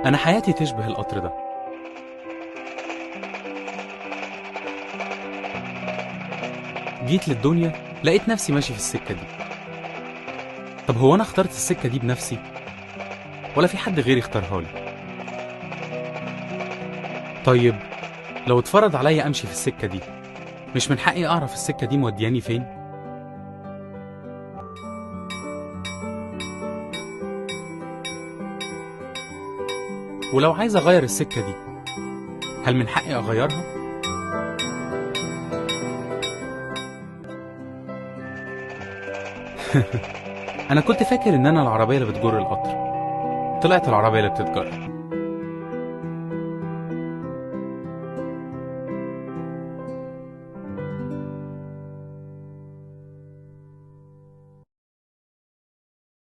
أنا حياتي تشبه القطر ده. جيت للدنيا لقيت نفسي ماشي في السكة دي. طب هو أنا اخترت السكة دي بنفسي ولا في حد غيري اختارها لي؟ طيب لو اتفرض عليا أمشي في السكة دي، مش من حقي أعرف السكة دي مودياني فين؟ ولو عايز أغير السكة دي، هل من حقي أغيرها؟ أنا كنت فاكر إن أنا العربية اللي بتجر القطر، طلعت العربية اللي بتتجر.